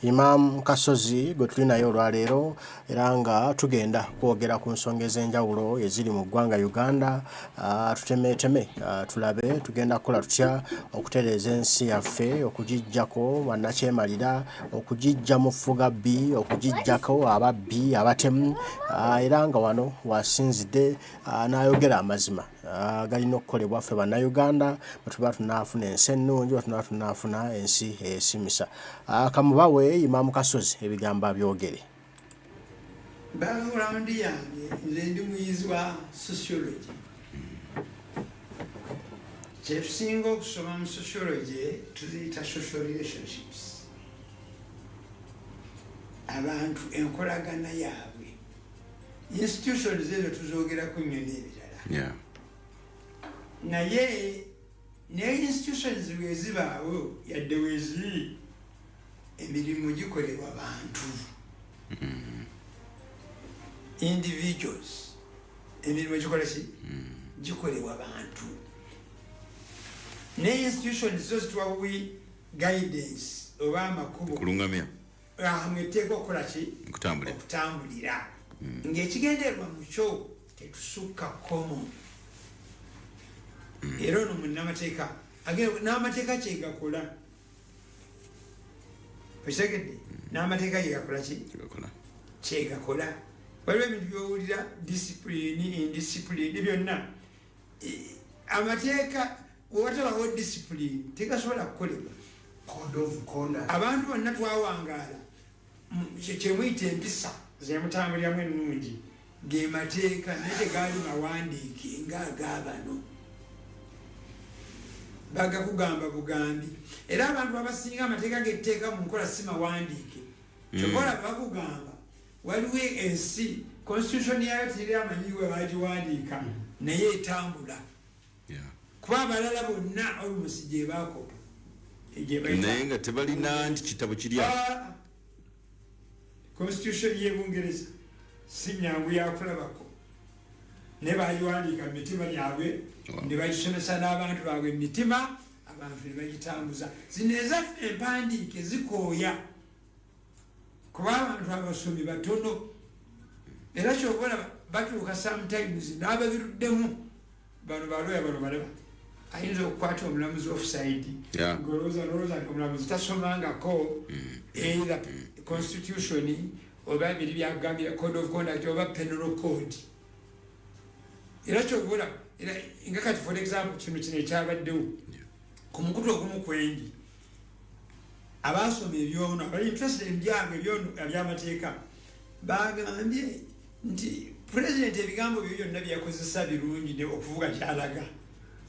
Imam Kasozi gwe tulinayo olwaleero era nga tugenda kwogera ku nsonga ez'enjawulo eziri mu ggwanga Uganda. Tutemeeteme tulabe tugenda kukola tutya okutereeza ensi yaffe, okugijjako bannakyemalira, okugijja mu ffugabbi, okugijjako ababbi, abatemu, era nga wano wasinzidde n'ayogera amazima galina okukolebwa ffe bannayuganda bwe tuba tunaafuna ensi ennungi, bwe tuba tunaafuna ensi eyesimisa. Kamubawe Imam Kasozi ebigambo abyogere. Background yange nze ndi muyizi wa sociology. Kyetusinga okusoma mu sociology tuziyita social relationships. Abantu enkolagana yaabwe. Institutions ezo tuzogerako nnyo n'ebirala. Naye ne institutions bwe zibaawo yadde weeziri emirimu gikolebwa bantu. Individuals. Emirimu gikola ki? Gikolebwa bantu. Ne institutions zo zituwawi guidance oba amakubo. Kulungamya. Mweteeka okukola ki? Okutambulira. Ng'ekigendererwa mu kyo tetusukka komo. Era ono munnamateeka n'amateeka kyegakola. Okitegedde? N'amateeka kyegakola ki? Kyegakola. Waliwo ebintu by'owulira discipline, indiscipline byonna. Amateeka watabawo discipline tegasobola kukolebwa. Abantu bonna twawangaala kyemuyita empisa zemutambuliramu ennungi ge mateeka naye tegaali mawandiike ng'agaabano. Bagakugamba bugambi. Era abantu abasinga amateeka getteeka mu nkola si mawandiike. Kyokola bakugamba waliwo ensi constitution yayo teri amanyiwe bagiwandiika naye etambula. Kuba abalala bonna olumusi gye baakopa. Naye nga tebalina nti kitabo kiri awo. Constitution y'Ebungereza si nnyangu yakulabako. Ne bagiwandiika mu mitima gyabwe ne bagisomesa n'abantu baabwe mu mitima, abantu ne bagitambuza. Zino ezaffe empandiike zikooya kuba abantu abasomi batono. Era ky'obola batuuka sometimes n'ababiruddemu bano balooya bano balaba. Ayinza okukwata omulamuzi offside. Ng'olowooza nti omulamuzi tasomangako either constitution oba ebiri byagambye code of conduct oba penal code. Era ky'obola nga kati for example kino ekyabaddewo ku mukutu ogumu kwendi abaasoma ebyono abali interested mu byange eby'amateeka bagambye nti president ebigambo byo byonna byakozesa birungi ne okuvuga kyalaga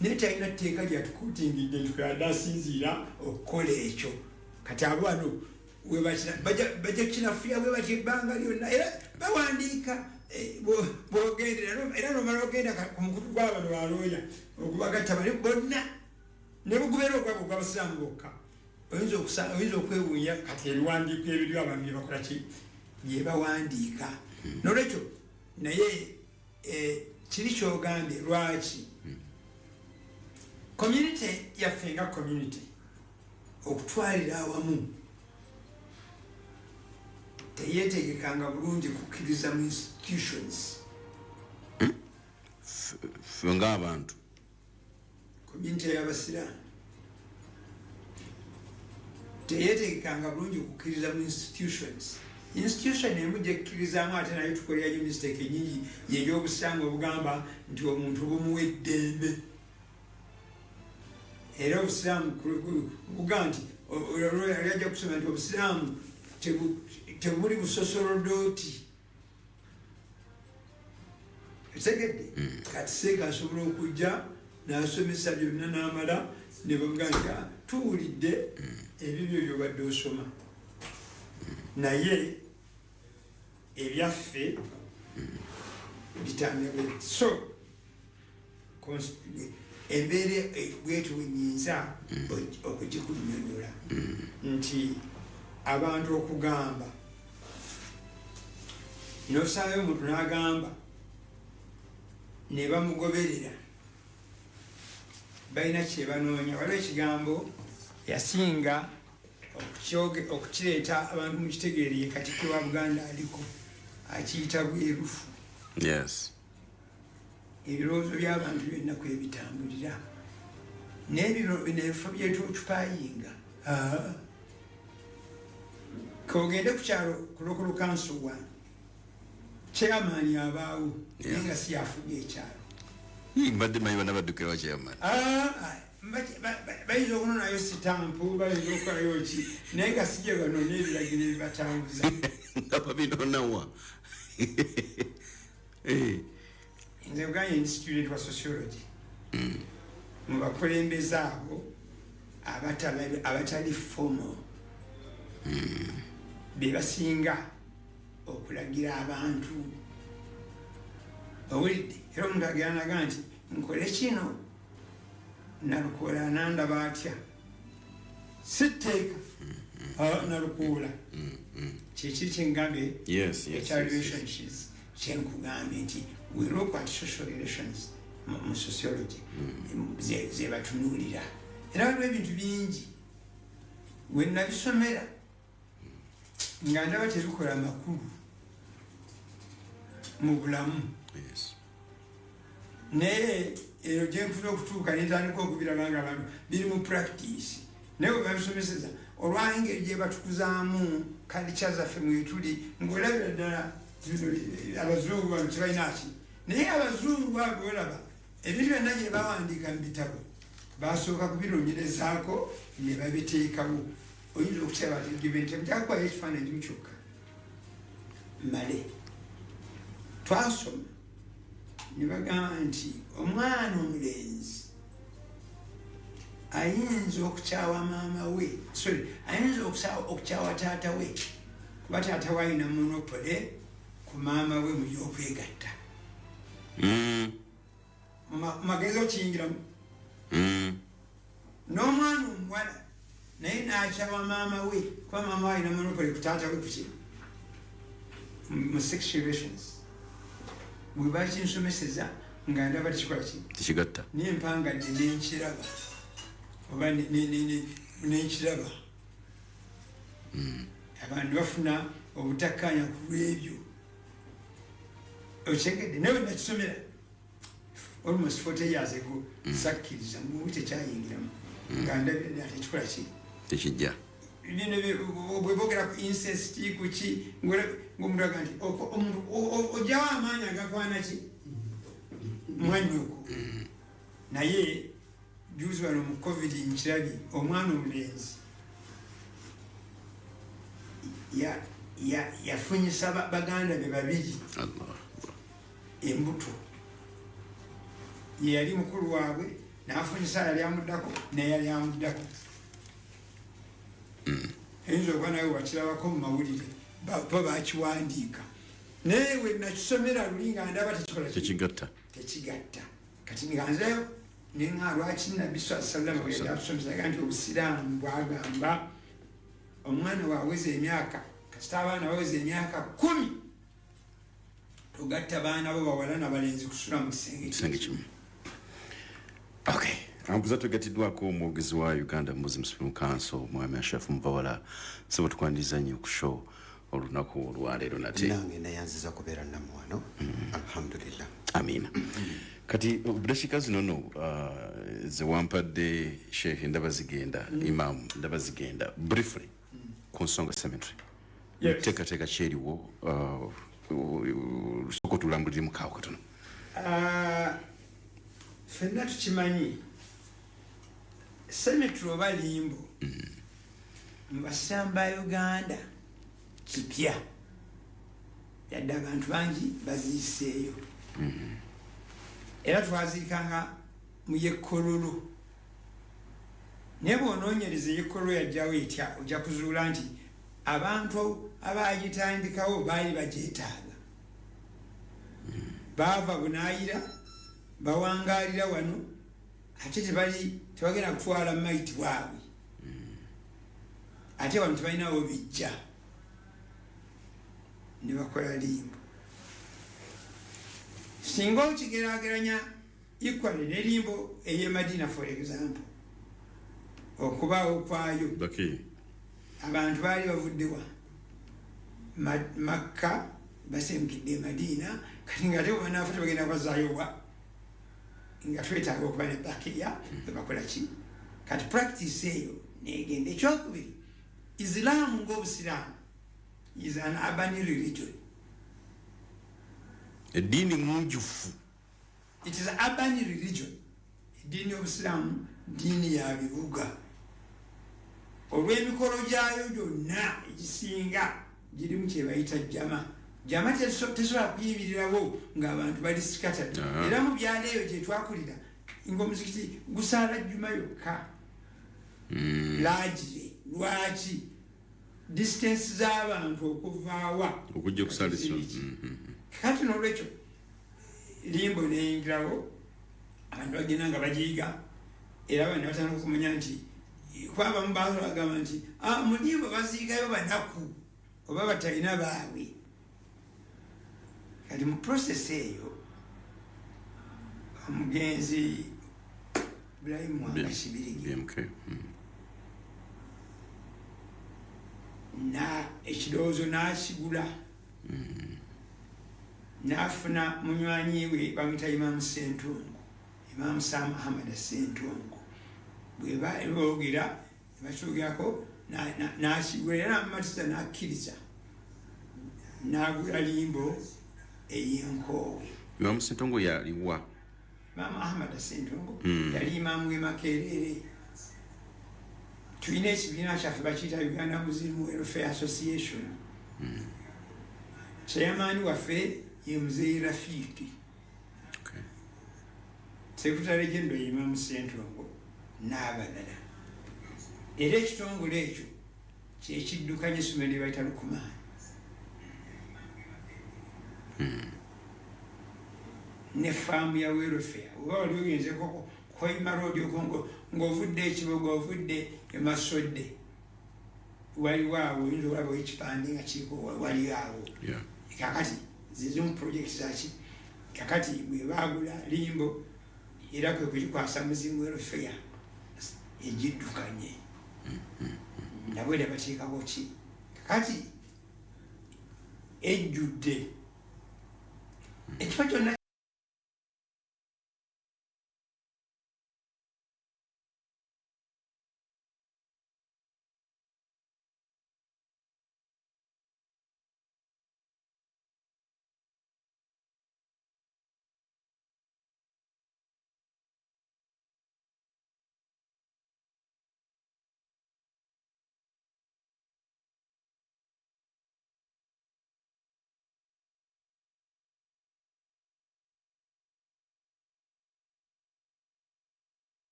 naye talina tteeka lyatukuutingidde ntikuyadasinziira okukola ekyo. Kati abo wano bajja kinafuya bwe batya ebbanga lyonna era bawandiika bw'ogendera era nomala ogenda ku mukutu gw'abano balooya ogubagatta bali bonna ne bugubeera ogwabo ogw'abasiraamu bokka oyinza okwewuunya kati ebiwandiiko ebiri abantu bye bakola ki bye bawandiika. Nolwekyo naye kiri ky'ogambye lwaki community yaffe nga community okutwalira awamu teyeetegekanga bulungi kukkiriza mu institutions. Ffe ng'abantu community y'abasiraamu teyeetegekanga bulungi kukkiriza mu institutions. Institution emu gyekkirizamu ate naye tukolerayo mistake enyingi y'ebyobusiraamu obugamba nti omuntu bumuwa eddembe. Era obusiraamu buga nti yajja kusoma nti obusiraamu tebuli busosolodooti. Etegedde kati seeka asobola okujja n'asomesa byonna n'amala ne bavuga nti tuwulidde ebibyo by'obadde osoma naye ebyaffe bitambula bwe. So embeera bwetu wenyinza okugikunyonyola nti abantu okugamba n'osaayo omuntu n'agamba ne bamugoberera balina kye banoonya. Waliwo ekigambo yasinga okukireeta abantu mu kitegeere Katikkiro wa Buganda aliko akiyita bwerufu. Yes. Ebirowoozo by'abantu byonna kwebitambulira n'ebifo byetwokupayinga kogende ku kyalo ku local council wa chairman abaawo naye nga si afubye ekyalo mbadde mayi bana baddukira wa chairman bayinza okunonayo sitampu bayinza okukolayo ki naye nga sijje banona ebiragiro ebibatambuza nga babinonawa. nze Uganda ndi student wa sociology mu bakulembeze abo abatali formal be basinga okulagira abantu owulidde era omuntu agiranaga nti nkole kino nalukola nandaba atya sitteeka nalukola kyekiri kyengambe ekya relationships kyenkugambye nti we look at social relations mu sociology zebatunuulira era waliwo ebintu bingi we nabisomera nga ndaba tebikola makulu mu bulamu naye eyo gyenfuna okutuuka netandika okubiraba nga abantu biri mu practice naye we babisomeseza olwangeri gye batukuzaamu kalica zaffe mwetuli ng'olabira ddala abazungu bano tebalina ki naye abazungu abo olaba ebintu byonna gye bawandiika mu bitabo basooka kubironyerezaako ne babiteekawo oyinza okukiraba tebyakuwayo ekifaananyi kimu kyokka male twasoma ne bagamba nti omwana omulenzi ayinza okukyawa maama we ayinza okukyawa taata we kuba taata we alina monopole ku maama we mu byokwegatta magezi okiyingiramu n'omwana omuwala naye n'akyawa maama we kuba maama we alina monopole ku taata we kuki mu sexual relations bwe bakinsomeseza nga ndaba tekikola ki tekigatta nempangadde nenkiraba oba nenkiraba abantu bafuna obutakkanya ku lwebyo okyegedde naye nakisomera almost 40 years ago sakkiriza mubi tekyayingiramu nga ndabira ddala tekikola ki tekijja bwebogera ku incest kuki ng'omuntu aga nti omuntu ojjawo amaanyi agakwana ki mwanyoko naye juzi wano mu covid nkirabye omwana omulenzi yafunyisa baganda be babiri embuto ye yali mukulu waabwe n'afunyisa yali amuddako neyali amuddako eyinza okuba nawe wakirabako mu mawulire ba bakiwandiika naye we nakisomera luli nga ndaba tekigatta kati nganzeyo nenga lwaki nabbi sallallahu alaihi wasallam nti obusiraamu bwagamba omwana waaweza emyaka kasita abaana baweza emyaka 10 togatta baana bo bawala nabalenzi kusula mu kisenge kimu. Okay. Ambuza tugatidwako omwogezi wa Uganda Muslim Supreme Council mwami Ashafu Mubawala sebo tukwandiza nnyo ku show olunaku olwaleero nate nange nayanziza kubeera nammwe wano alhamdulillah amina kati budashika zinono ze wampadde Sheikh Ndabazigenda Imam Ndabazigenda briefly ku Nsonga Cemetery teka kyeriwo soko tulambulire mu kawo katono fenna tukimanyi cemetery oba limbo mu basamba Uganda kipya yadde abantu bangi baziiseeyo era twaziikanga mu yekkololo naye bw'onoonyereza eyekkololo yajjawo etya ojja kuzuula nti abantu abaagitandikawo baali bagyetaaga baava bunaayira bawangaalira wano ate tebagenda kutwala maiti bwabwe ate wano tebalinawo bijja ne bakola limbo singa okigeraageranya equally ne limbo ey'e Madina for example okubaawo kwayo abantu baali bavuddewa Makka basemukidde Madina kati nga te banafuta bagenda bazaayowa nga twetaaga okuba ne bakiya bebakola ki kati practice eyo negenda. Ekyokubiri, Islam ng'Obusiraamu is an urban religion. Eddiini munjufu. It is an urban religion. Eddiini y'Obusiraamu ddiini ya bibuga. Olw'emikolo gyayo gyonna egisinga girimu kye bayita jama. Jama tesobola kuyimirirawo ng'abantu bali scattered. Era mu byalo eyo gye twakulira ng'omuzikiti gusaala jjuma yokka. Largely, lwaki distance z'abantu okuvaawa okujja okusaalisa. Kati n'olwekyo limbo neyingirawo abantu bagenda nga bagiyiga era abantu batandika okumanya nti kwaba mu bantu bagamba nti mu limbo baziyigayo banaku oba batalina baabwe. Kati mu process eyo omugenzi Ibrahim Mwanga Kibirigi na ekirowoozo n'akigula n'afuna munywanyi we bamuyita Imam Ssentongo, Imam Sam Ahmad Ssentongo. Bwe boogera bakyogerako n'akigula era n'amumatiza n'akkiriza n'agula limbo ey'enkoowe. Imam Ssentongo yaliwa? Imam Ahmad Ssentongo yali Imam w'e Makerere. Tulina ekibiina kyaffe bakiyita Uganda Muslim Welfare Association. Chairman waffe ye Mzee Rafiki. Secretary General Imam Ssentongo n'abalala. Era ekitongole ekyo kye kiddukanya essomero lye bayita Lukumaani. Ne faamu ya welfare oba wali ogenze Koima Road ng'ovudde ekibogo ovudde emasodde waliwo awo oyinza olaba ekipande nga kiriko wali awo. Kakati zizimu project zaki kakati bwe baagula limbo era kwe kugikwasa muzimu welfare egiddukanye nabwe era bateekako ki kakati ejjudde ekifo kyonna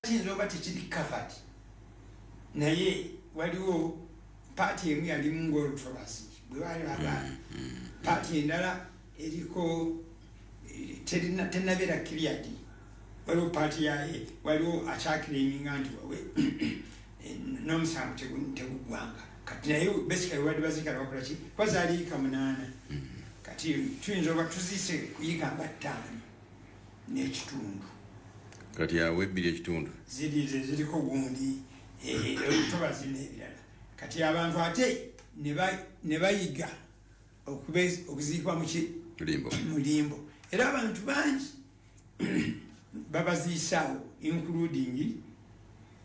nzoba tekiri covered naye waliwo paati emu yalimu ng'olutolasi bwe baali bagamba paati endala eriko tenabeera cleared. Waliwo paati yaye waliwo akyakiriminga nti wawe n'omusango teguggwanga kati naye basically wadde bazikala bakola ki bazaaliika 8 kati tuyinza oba tuziise kuyiga nga 5 n'ekitundu. Kati awe 2 ekitundu ziriko gundi olutoba zirina ebirala kati abantu ate ne bayiga okuziikwa mu limbo era abantu bangi babaziisaawo including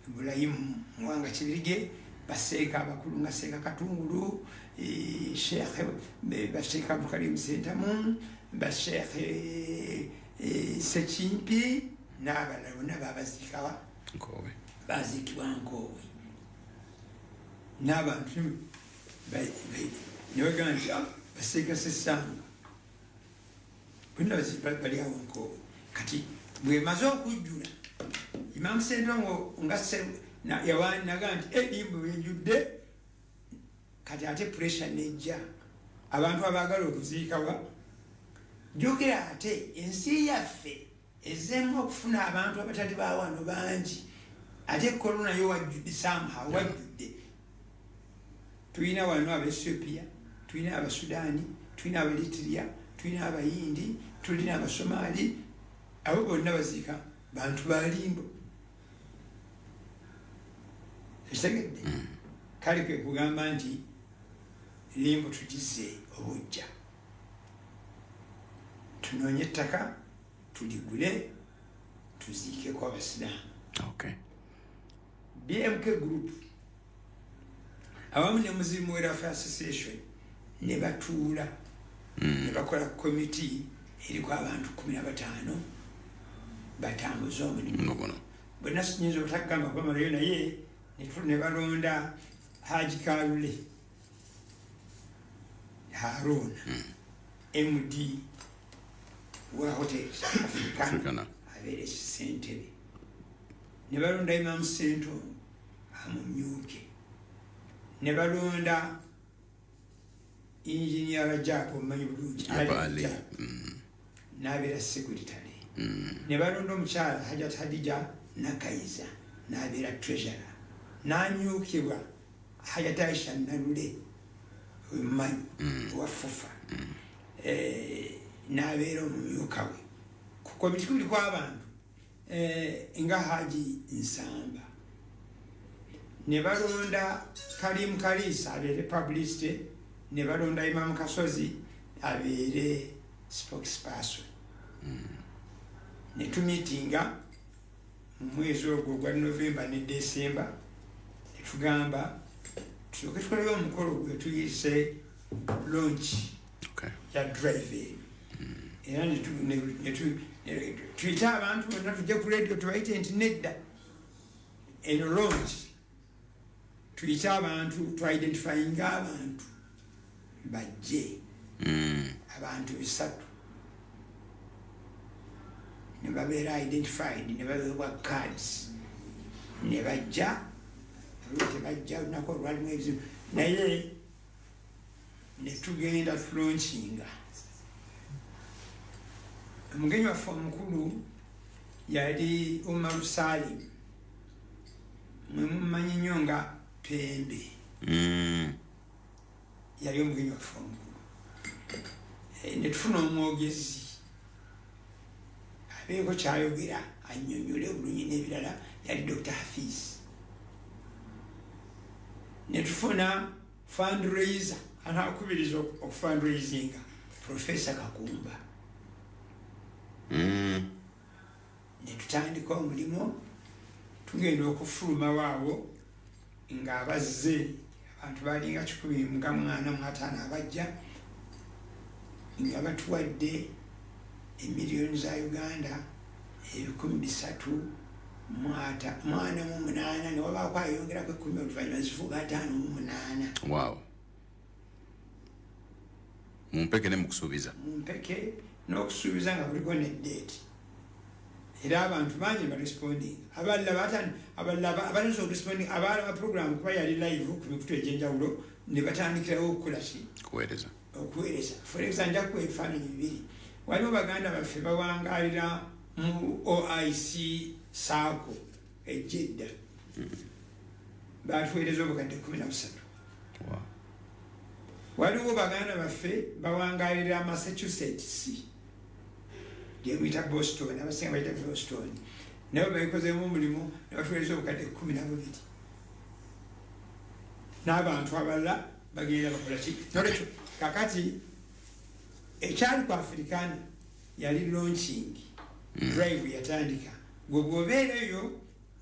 Ibrahim Mwanga Kibirige, baseeka abakulu nga Seeka Katungulu, Sheikh Baseeka Abdulkarim Sentamu, Basheikh Sekimpi n'abalala bonna babaziika Nkoowe. Baziikibwa Nkoowe. N'abantu ne bagamba nti Baseeka Sesanga bonna bali awo Nkoowe. Kati bw'emaze okujjula Imam Sendongo ngase na yawan naganti elimbu yenjude kati ate pressure nejja abantu abagala okuziikawa jukira ate ensi yaffe ezemu okufuna abantu abatali bawano bangi ate corona yo wajjude somehow wajjude tuyina wano aba Ethiopia tuyina aba Sudani tuyina aba Eritrea tuyina aba Hindi tuyina aba Somali abo bonna baziika bantu balimbo esegedde kale kwe kugamba nti limbo tugize obujja tunoonye ettaka tuligule tuziike kwa abasiraamu. Okay. BMK group awamu ne muzimu welfare association ne batuula ne bakola committee eriko abantu 15 batambuza omulimu bonna sinyinza obutagamba bamalayo naye ne balonda Haji Kalule Haruna MD wa Hotel Africana abere Sentebe ne balonda Imam Sento amumyuke ne balonda Engineer Rajabu Mayibuluji Ali n'abera secretary ne balonda omukyala Hajat Hadija Nakaiza n'abera treasurer n'anyukibwa Hajat Aisha Nalule Umanyi wa Fufa n'abera omumyuka we ku komiti kuliko abantu nga Haji Nsamba ne balonda Karim Kalisa abere publicity ne balonda Imama Kasozi abere spokesperson ne tumitinga mwezi ogwo gwa November ne December ne tugamba tukolera omukolo gwe tuyise launch ya drive era tuyita abantu bonna tujja ku radio tubayite nti nedda eno launch tuyita abantu tu-identifyinga abantu bajje abantu 3 ne babeera identified ne babeebwa cards ne bajja tebajja olunaku olwalimu ebizibu naye ne tugenda tulaunchinga omugenyi waffe omukulu yali Umaru Salim mwe mumanyi nnyo nga Pembe yali omugenyi waffe omukulu ne tufuna omwogezi abeeko kyayogera annyonnyole obulungi n'ebirala yali Dr. Hafiz ne tufuna fundraiser anakubiriza okufundraisinga Professor Kakumba ne tutandika omulimu tugenda okufuluma waawo nga abazze abantu balinga 145 abajja nga batuwadde emiliyoni za Uganda 348 ne wabaako ayongerako 10 oluvannyuma zifuga 58. Wow. Mumpeke ne mukusuubiza. Mumpeke n'okusuubiza nga kuliko ne date. Era abantu bangi baresponding. Abalala responding abala program kuba yali live ku mikutu egy'enjawulo ne batandikirawo okukola ki? Okuweereza. For example, ku ebifaananyi bibiri. Waliwo baganda baffe bawangaalira mu OIC Sako ejjedda. Batuweereza obukadde 13. Wow. Waliwo baganda baffe bawangaalira Massachusetts gyemuyita Boston abasinga bayita Boston nabo bayikozeemu omulimu ne batuweereza obukadde 12 n'abantu abalala bagenda bakola ki nolwekyo kakati ekyali ku Africana yali launching drive yatandika gwe bw'obeereyo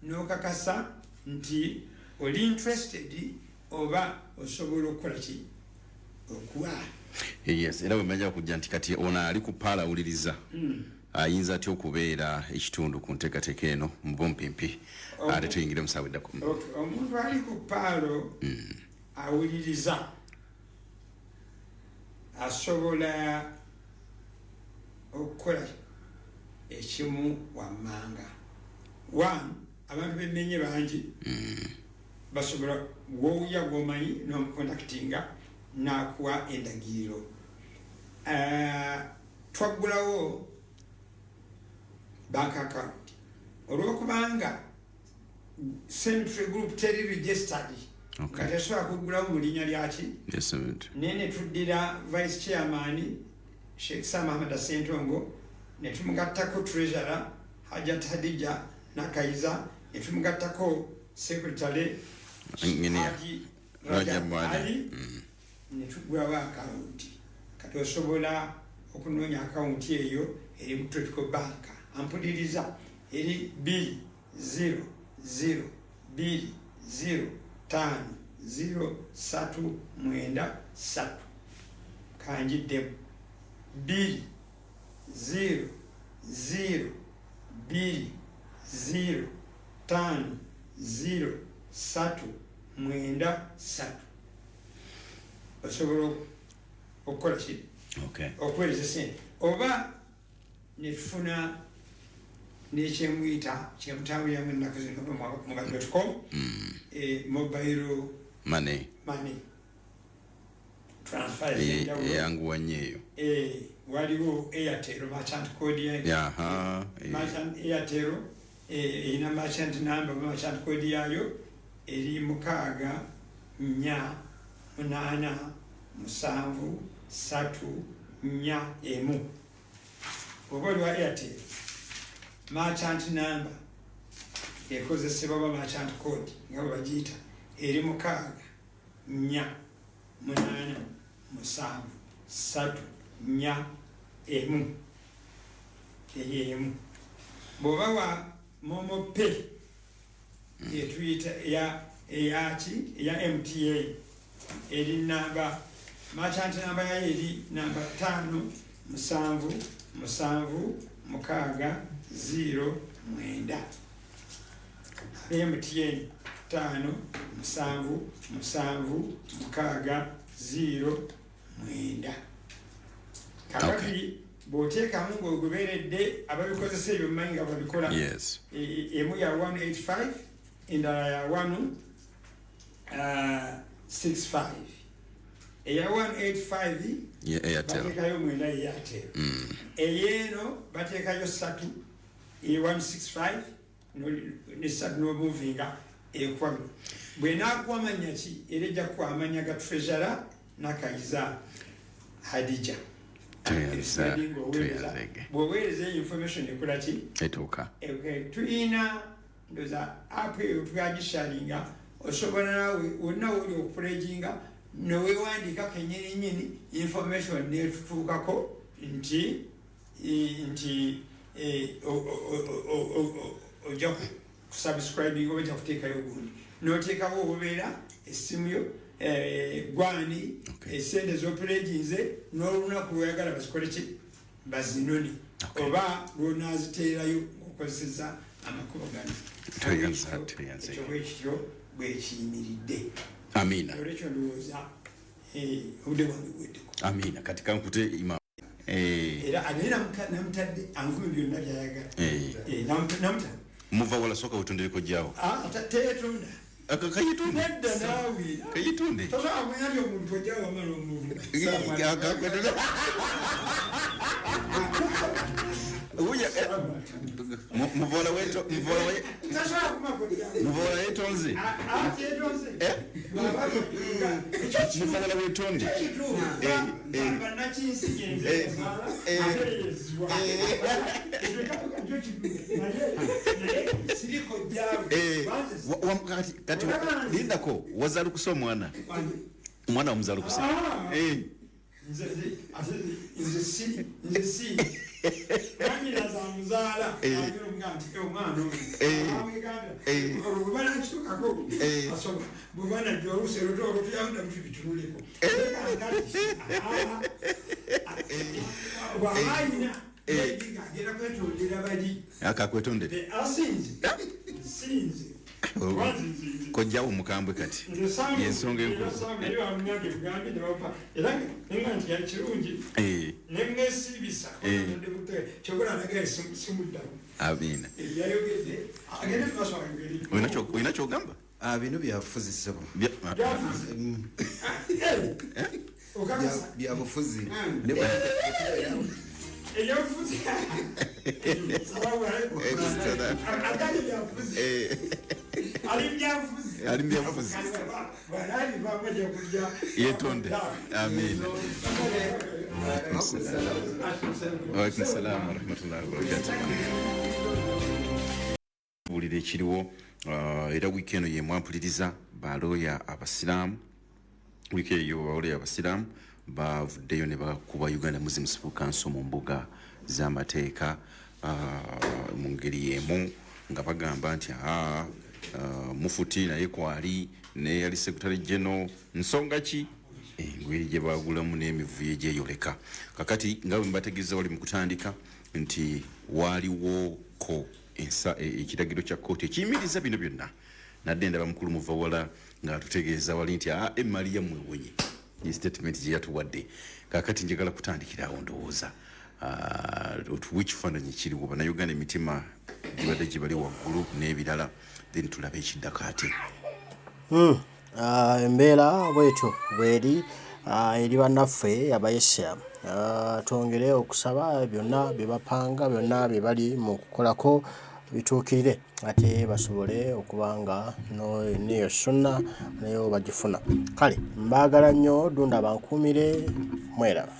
n'okakasa nti oli interested oba osobola okukola ki okuwa. Yes, era wemanja kujja nti kati ona ali ku paala awuliriza ayinza atya okubeera ekitundu ku nteekateeka eno mu bompimpi ate tuyingire musaawiddako. Omuntu ali ku paalo awuliriza asobola okukola ekimu wammanga. 1 abantu bemmenye bangi basobola woowuya gwomanyi n'omukontakitinga n'akuwa endagiriro. Twaggulawo bank account olw'okubanga Central Group teri registered nga tesobola kuggulawo mu linnya lyaki naye ne tuddira vice chairman Sheikh Sam Ahmad Sentongo ne tumugattako treasurer Hajat Hadija Nakaiza ne tumugattako secretary Haji Rajab Ali ne tuggulawo account kati osobola okunoonya account eyo eri mu Tropical Bank ampuliriza eri 200050393 kanjiddemu 200050393 osobola okukola ki okuweereza sente oba nefuna nekyemuyita kyemutambuliramu ennaku zino muba.com mobile money transfer eyanguwa nnyo eyo waliwo Airtel merchant code yayo merchant Airtel erina merchant number merchant code yayo eri 6487341 oba oliwa Airtel merchant number ekozesebwa ba merchant code nga bagiyita eri 6487341 eyemu bw'oba wa Momo Pay yetuyita eya MTA eri namba merchant number yayo eri namba 5770609 MTN 5770609 kakati bw'oteekamu ng'ogoberedde ababikozesa ebyo mmanyi nga babikola emu ya 185 endala ya 165 eya 185 bateekayo 9 ya Airtel eyeno bateekayo 3 eya 165 ne3 n'omuvinga ekwa bw'enaakuwa amanya ki era ejja kuwa amanya ga treasurer Nakaiza Hadija bw'oweereza information ekola ki etuuka tuyina ndoza app eyo twagisharinga osobola nawe wonna woli okupulejinga nowewandiika kenyininyini information netutuukako nti ojja kusubscribing oba ojja kuteekayo gundi noteekawo obubeera essimu yo gwani esente z'opulejinze n'olunaku lweyagala bazikole ki bazinoni oba lwonaziteerayo ng'okozeseza amakubo gano ekyo bwekityo bwekiyimiridde amina olwekyo ndowooza obudde bwange bweddeko amina kati kankute Imam era ate namutadde anvume byonna byayagala namutadde muva wala soka utondereko jawo teyetonda akayitunde nedda naawe kayitunde tosobola kuyambya omuntu ojawo amala omuvu muvola wetonze muvola wetonde kati lindako wazalukusa omwana wamuzalukusa nze si kanyina zamuzaala omwana oyo bwebana kitukako asoba bwebana joluserota olutuyawunda mutu bitunuleko bwamanyina agenda kwetondera bali akakwetondere sinze kojja omukambwe kati yensonga enkulu Amina olina kyogamba bino byabufuzi byabufuzi alimyafuzi yetonde amina waalaikum salaam warahmatullahi wabarakatuh bulire ekiriwo era wiiki eno yemwampuliriza balooya abasiraamu wiiki eyo balooya abasiraamu bavuddeyo ne bakuba Uganda Muslim Civil Council mu mbuga z'amateeka mu ngeri y'emu nga bagamba nti mufuti naye kwali ne yali Secretary General nsonga ki engweri gye bagulamu n'emivuyo egyeyoleka kakati nga bwe mbategeeza wali mu kutandika nti waaliwo ko ekiragiro kya kkooti ekiyimiriza bino byonna nadde ndaba mukulu muvawala ng'atutegeeza wali nti Maria mwewonye ye statement gye yatuwadde kakati njagala kutandikira awo ndowooza otuwa ekifaananyi kiriwo bannayuganda emitima gibadde gibali waggulu n'ebirala then tulabe ekiddako ate embeera bwetyo bweri eri bannaffe abayisiraamu twongere okusaba byonna bye bapanga byonna bye bali mu kukolako bituukirire ate basobole okuba nga neyo sunna nayo bagifuna kale mbaagala nnyo dunda bankuumire mweraba